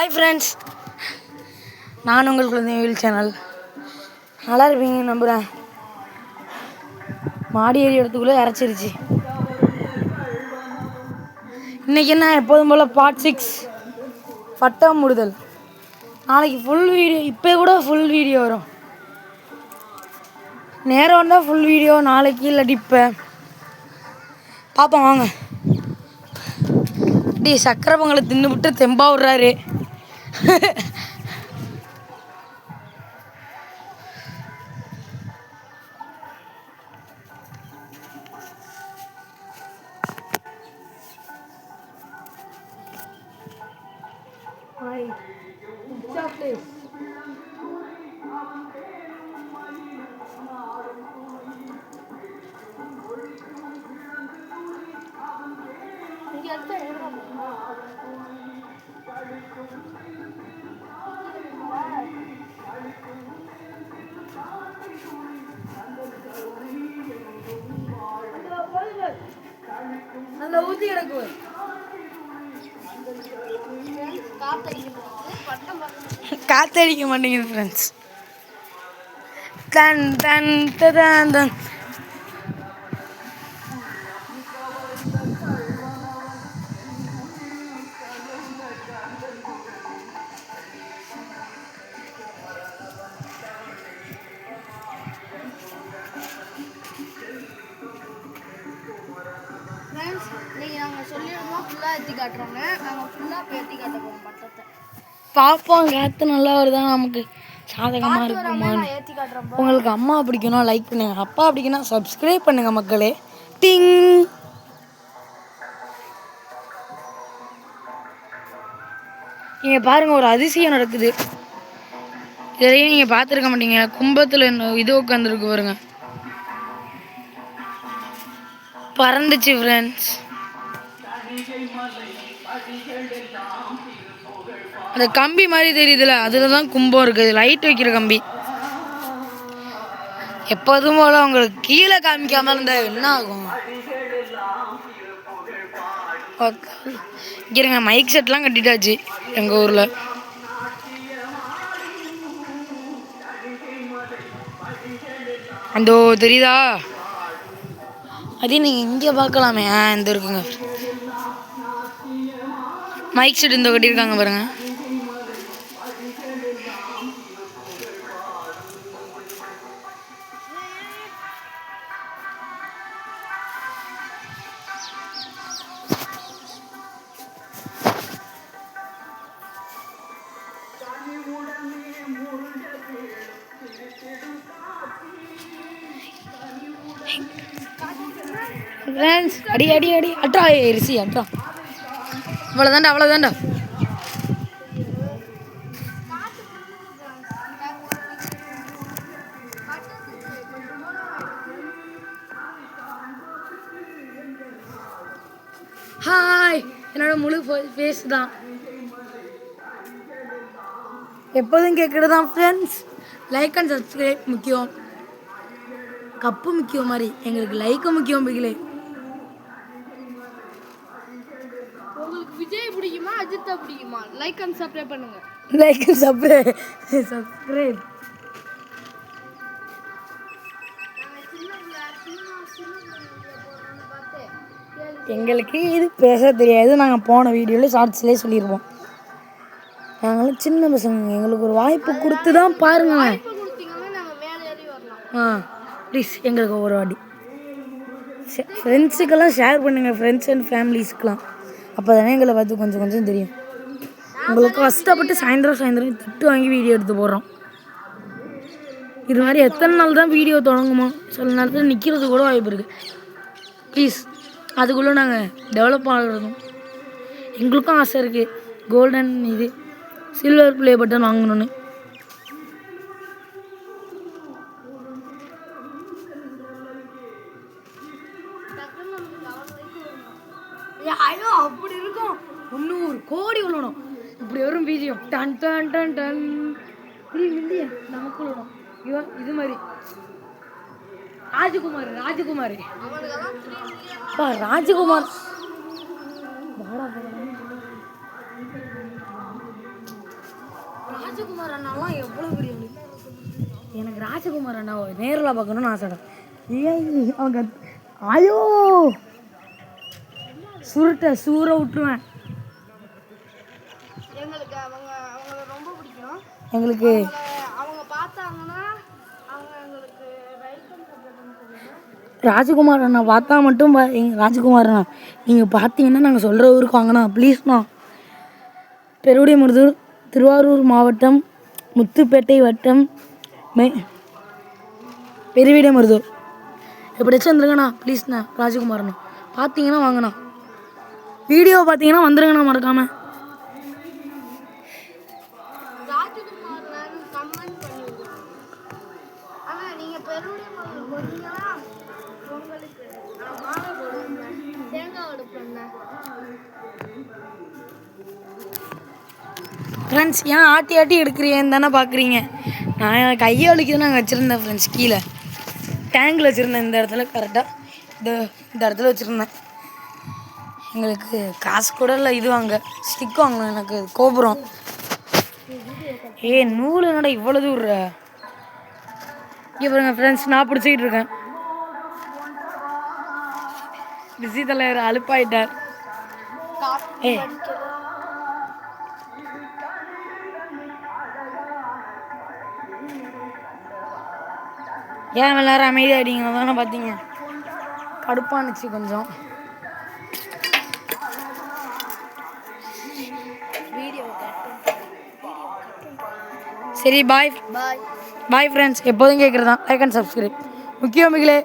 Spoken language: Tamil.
ஹாய் ஃப்ரெண்ட்ஸ், நான் உங்கள் குழந்தைகள் சேனல். நல்லா இருப்பீங்க நம்புகிறேன். மாடி ஏறி இடத்துக்குள்ளே இறச்சிருச்சு. இன்றைக்கி என்ன எப்போதும் போல் பார்ட் 6 பட்டம் மூடுதல். நாளைக்கு ஃபுல் வீடியோ, இப்போ கூட ஃபுல் வீடியோ வரும். நேரம் வந்தால் ஃபுல் வீடியோ, நாளைக்கு இல்லாட்டி இப்போ பார்ப்போம். வாங்க. இப்படி சக்கரை பொங்கலை தின்னுபிட்டு தெம்பா விட்றாரு. அந்த ஊற்றி கிடக்குது. காத்தடிக்க மாட்டேங்குது ஃப்ரெண்ட்ஸ். தன் தன் தன் தன் பார்ப்போம். காற்று நல்லா வருதா, நமக்கு சாதகமாக இருக்குமா. உங்களுக்கு அம்மா பிடிக்கும்னா லைக் பண்ணுங்க, அப்பா பிடிக்கும்னா சப்ஸ்கிரைப் பண்ணுங்க மக்களே. டிங். நீங்க பாருங்க, ஒரு அதிசயம் நடக்குது. இதையும் நீங்க பார்த்துருக்க மாட்டீங்க. கும்பத்தில் இது உட்காந்துருக்கு பாருங்க, பறந்துச்சு ஃப்ரெண்ட்ஸ். அந்த கம்பி மாதிரி தெரியுதுல, அதில் தான் கும்பம் இருக்குது. லைட் வைக்கிற கம்பி. எப்போதும் போல உங்களுக்கு கீழே காமிக்காம இருந்தா என்ன ஆகும்? இங்க மைக் செட்லாம் கட்டிட்டாச்சு எங்கள் ஊரில். அந்த தெரியுதா, அதே நீங்கள் இங்கே பார்க்கலாமே. இந்த இருக்குங்க மைக் செட், இந்த கட்டியிருக்காங்க பாருங்க. ஃப்ரெண்ட்ஸ், அடி அடி அடி அட்ரா ரிசி அட்ரா. அவ்வளோதாண்டா அவ்வளோதாண்டா. ஹாய், என்னோட முழு ஃபேஸ் தான். எப்போதும் கேட்குறது தான் ஃப்ரெண்ட்ஸ். லைக் அண்ட் சப்ஸ்கிரைப் முக்கியம், கப்பு முக்கியம் மாதிரி எங்களுக்கு லைக்கும் முக்கியம். பிகிலே, உங்களுக்கு விஜய் பிடிக்குமா அஜித்தா பிடிக்குமா? லைக் அண்ட் சப்ஸ்கிரைப் பண்ணுங்க. Like and subscribe. எங்களுக்கு இது பேச தெரியாது. நாங்கள் போன வீடியோவில் ஷார்ட்ஸ்லேயே சொல்லியிருப்போம். நாங்களும் சின்ன பசங்க, எங்களுக்கு ஒரு வாய்ப்பு கொடுத்து தான் பாருங்க. ப்ளீஸ் எங்களுக்கு ஒரு வாட்டி ஃப்ரெண்ட்ஸுக்கெல்லாம் ஷேர் பண்ணுங்கள், ஃப்ரெண்ட்ஸ் அண்ட் ஃபேமிலிஸ்க்கெலாம். அப்போ தானே எங்களை பார்த்து கொஞ்சம் கொஞ்சம் தெரியும். உங்களுக்கு கஷ்டப்பட்டு சாயந்தரம் திட்டு வாங்கி வீடியோ எடுத்து போடுறோம். இது மாதிரி எத்தனை நாள் தான் வீடியோ தொடங்குமோ? சில நேரத்தில் நிற்கிறது கூட வாய்ப்பு இருக்குது. ப்ளீஸ், அதுக்குள்ளே நாங்கள் டெவலப் ஆகிறதும் எங்களுக்கும் ஆசை இருக்குது. கோல்டன் இது சில்வர் ப்ளே பட்டன் வாங்கணுன்னு. ஐயோ, அப்படி இருக்கும். 300 கோடி விழணும். இப்படி வரும் video. Done done done done. நமக்கு விழணும். இது மாதிரி ராஜகுமார் ராஜகுமார் ராஜகுமார் அண்ணாலாம் எவ்வளோ பெரிய ஆளு. எனக்கு ராஜகுமார் அண்ணாவை நேரில் பார்க்கணும்னு ஆசைடா. ஏய் அவங்க ஐயோ சூற விட்டுருவேன். எங்களுக்கு அவங்கள ரொம்ப பிடிக்கும். எங்களுக்கு அவங்க பார்த்தாங்கன்னா அவங்க எங்களுக்கு வெல்கம் சொல்லுங்க. ராஜகுமார் அண்ணா பார்த்தா மட்டும் ராஜகுமார் அண்ணா நீங்கள் பார்த்தீங்கன்னா நாங்கள் சொல்கிற ஊருக்கு வாங்கண்ணா ப்ளீஸ்ண்ணா. பெருவிடைமருதூர், திருவாரூர் மாவட்டம், முத்துப்பேட்டை வட்டம், பெருவிடைமருதூர் எப்படியாச்சும் வந்துருங்கண்ணா ப்ளீஸ்ண்ணா. ராஜகுமார் அண்ணா பார்த்தீங்கன்னா வாங்கண்ணா. வீடியோ பார்த்தீங்கன்னா வந்துருங்கண்ணா மறக்காமல். ராஜகுமார் கமெண்ட் பண்ணுங்க. ஆனால் நீங்கள் பெருடைய மகள் போனீங்கன்னா உங்களுக்கு நான் மாலை போடுவேன், தேங்காய் எடுப்பேன். ஃப்ரெண்ட்ஸ் ஏன் ஆட்டி ஆட்டி எடுக்கிறீங்கன்னு தானே பார்க்குறீங்க. நான் கையை வலிக்குது நாங்கள் வச்சுருந்தேன் ஃப்ரெண்ட்ஸ். கீழே டேங்கில் வச்சுருந்தேன். இந்த இடத்துல கரெக்டாக இந்த இடத்துல வச்சுருந்தேன். எங்களுக்கு காசு கூட இல்லை. இது வாங்க ஸ்டிக் வாங்கணும் எனக்கு கோபுரம். நூல் என்னடா இவ்வளோ தூர. இங்கே பாருங்க ஃப்ரெண்ட்ஸ் நான் பிடிச்சிக்கிட்டு இருக்கேன். பிஸி தலைவர் அலுப்பாயிட்டார். ஏன் எல்லாரும் அமைதியாகிட்டீங்க தானே பார்த்தீங்க. கடுப்பானுச்சு கொஞ்சம். சரி பாய் பாய் பாய் ஃப்ரெண்ட்ஸ். எப்போதும் கேட்குறது தான் லைக் அண்ட் சப்ஸ்கிரைப் முக்கியம் மிகளே.